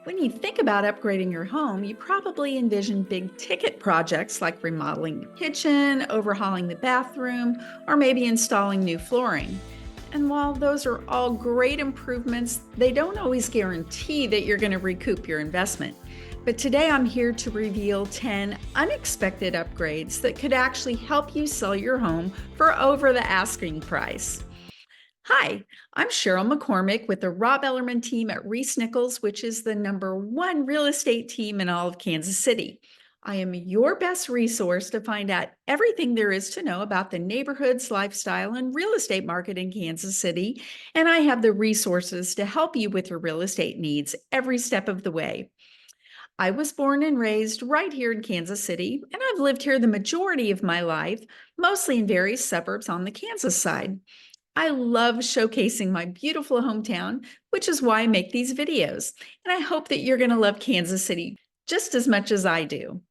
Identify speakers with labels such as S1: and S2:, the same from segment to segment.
S1: When you think about upgrading your home, you probably envision big ticket projects like remodeling the kitchen, overhauling the bathroom, or maybe installing new flooring. And while those are all great improvements, they don't always guarantee that you're going to recoup your investment. But today I'm here to reveal 10 unexpected upgrades that could actually help you sell your home for over the asking price. Hi, I'm Cheryl McCormick with the Rob Ellerman team at Reese Nichols, which is the #1 real estate team in all of Kansas City. I am your best resource to find out everything there is to know about the neighborhoods, lifestyle, and real estate market in Kansas City, and I have the resources to help you with your real estate needs every step of the way. I was born and raised right here in Kansas City, and I've lived here the majority of my life, mostly in various suburbs on the Kansas side. I love showcasing my beautiful hometown, which is why I make these videos. And I hope that you're going to love Kansas City just as much as I do.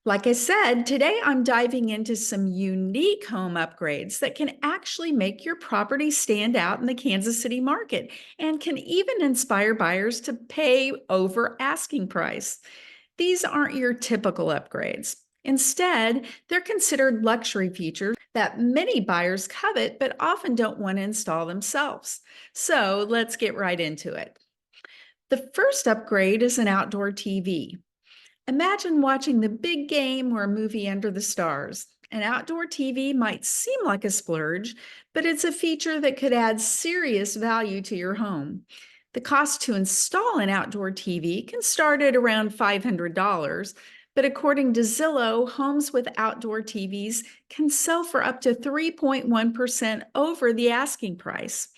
S1: Like I said, today I'm diving into some unique home upgrades that can actually make your property stand out in the Kansas City market and can even inspire buyers to pay over asking price. These aren't your typical upgrades. Instead, they're considered luxury features that many buyers covet but often don't want to install themselves. So let's get right into it. The first upgrade is an outdoor TV. Imagine watching the big game or a movie under the stars. An outdoor TV might seem like a splurge, but it's a feature that could add serious value to your home. The cost to install an outdoor TV can start at around $500, but according to Zillow, homes with outdoor TVs can sell for up to 3.1% over the asking price.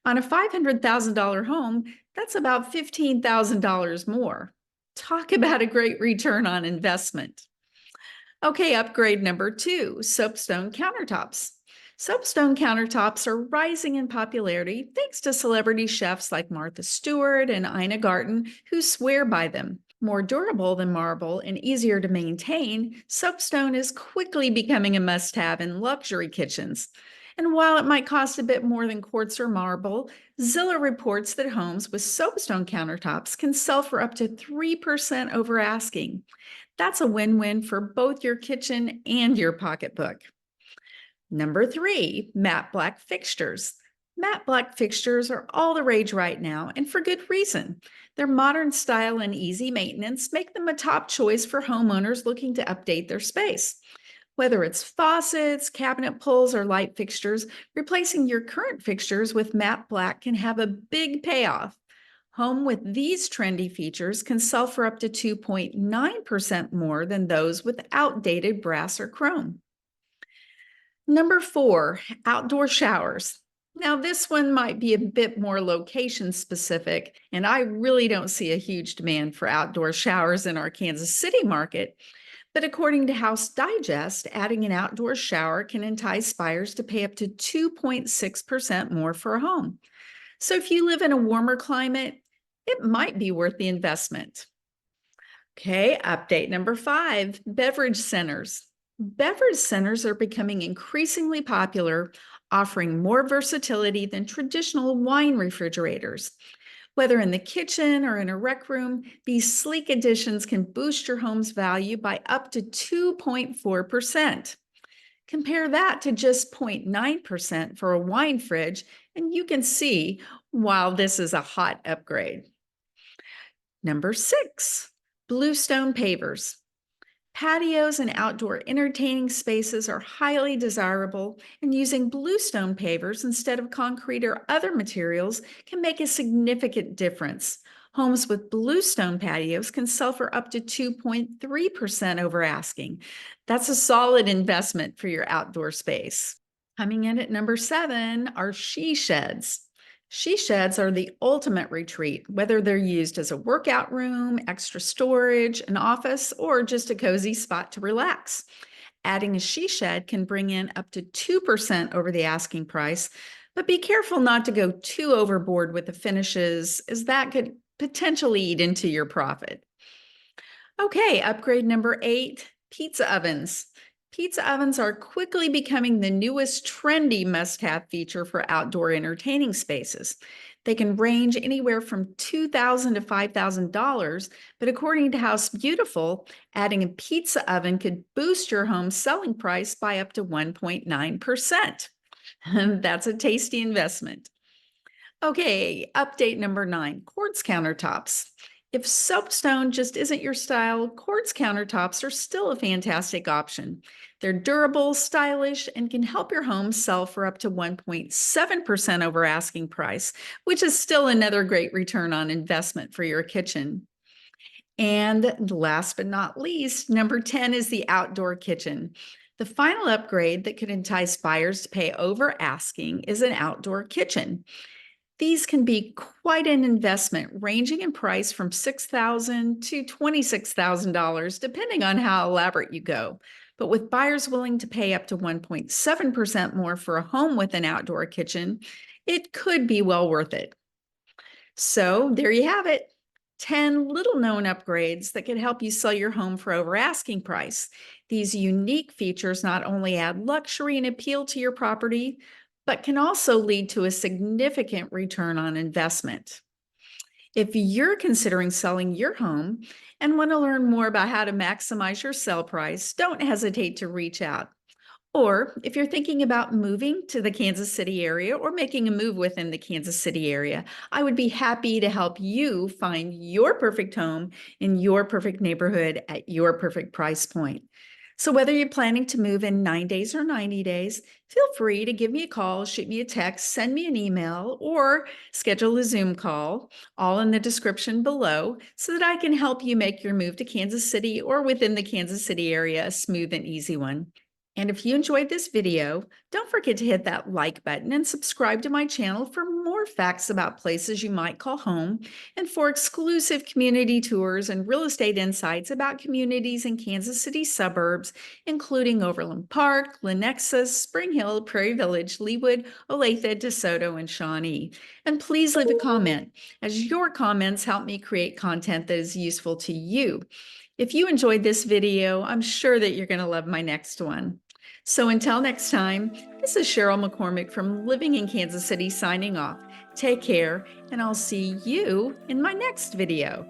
S1: On a $500,000 home, that's about $15,000 more. Talk about a great return on investment. Okay, upgrade number 2, soapstone countertops. Soapstone countertops are rising in popularity thanks to celebrity chefs like Martha Stewart and Ina Garten who swear by them. More durable than marble and easier to maintain, soapstone is quickly becoming a must-have in luxury kitchens. And while it might cost a bit more than quartz or marble, Zillow reports that homes with soapstone countertops can sell for up to 3% over asking. That's a win-win for both your kitchen and your pocketbook. Number 3, matte black fixtures. Matte black fixtures are all the rage right now, and for good reason. Their modern style and easy maintenance make them a top choice for homeowners looking to update their space. Whether it's faucets, cabinet pulls, or light fixtures, replacing your current fixtures with matte black can have a big payoff. Home with these trendy features can sell for up to 2.9% more than those with outdated brass or chrome. Number 4, outdoor showers. Now, this one might be a bit more location specific, and I really don't see a huge demand for outdoor showers in our Kansas City market. But according to House Digest, adding an outdoor shower can entice buyers to pay up to 2.6% more for a home. So if you live in a warmer climate, it might be worth the investment. Okay, update number 5, beverage centers. Beverage centers are becoming increasingly popular, offering more versatility than traditional wine refrigerators. Whether in the kitchen or in a rec room, these sleek additions can boost your home's value by up to 2.4%. Compare that to just 0.9% for a wine fridge, and you can see why this is a hot upgrade. Number 6, bluestone pavers. Patios and outdoor entertaining spaces are highly desirable, and using bluestone pavers instead of concrete or other materials can make a significant difference. Homes with bluestone patios can sell for up to 2.3% over asking. That's a solid investment for your outdoor space. Coming in at number 7 are she sheds. She sheds are the ultimate retreat, whether they're used as a workout room, extra storage, an office, or just a cozy spot to relax. Adding a she shed can bring in up to 2% over the asking price, but be careful not to go too overboard with the finishes, as that could potentially eat into your profit. Okay, upgrade number 8, pizza ovens. Pizza ovens are quickly becoming the newest trendy must-have feature for outdoor entertaining spaces. They can range anywhere from $2,000 to $5,000, but according to House Beautiful, adding a pizza oven could boost your home's selling price by up to 1.9%. That's a tasty investment. Okay, update number 9, quartz countertops. If soapstone just isn't your style, quartz countertops are still a fantastic option. They're durable, stylish, and can help your home sell for up to 1.7% over asking price, which is still another great return on investment for your kitchen. And last but not least, number 10 is the outdoor kitchen. The final upgrade that could entice buyers to pay over asking is an outdoor kitchen. These can be quite an investment, ranging in price from $6,000 to $26,000, depending on how elaborate you go. But with buyers willing to pay up to 1.7% more for a home with an outdoor kitchen, it could be well worth it. So there you have it. 10 little known upgrades that could help you sell your home for over asking price. These unique features not only add luxury and appeal to your property, but can also lead to a significant return on investment. If you're considering selling your home and want to learn more about how to maximize your sell price, don't hesitate to reach out. Or if you're thinking about moving to the Kansas City area or making a move within the Kansas City area, I would be happy to help you find your perfect home in your perfect neighborhood at your perfect price point. So whether you're planning to move in 9 days or 90 days, feel free to give me a call, shoot me a text, send me an email, or schedule a Zoom call, all in the description below, so that I can help you make your move to Kansas City or within the Kansas City area a smooth and easy one. And if you enjoyed this video, don't forget to hit that like button and subscribe to my channel for more facts about places you might call home and for exclusive community tours and real estate insights about communities in Kansas City suburbs, including Overland Park, Lenexa, Spring Hill, Prairie Village, Leawood, Olathe, DeSoto, and Shawnee. And please leave a comment, as your comments help me create content that is useful to you. If you enjoyed this video, I'm sure that you're going to love my next one. So until next time, this is Cheryl McCormick from Living in Kansas City signing off. Take care, and I'll see you in my next video.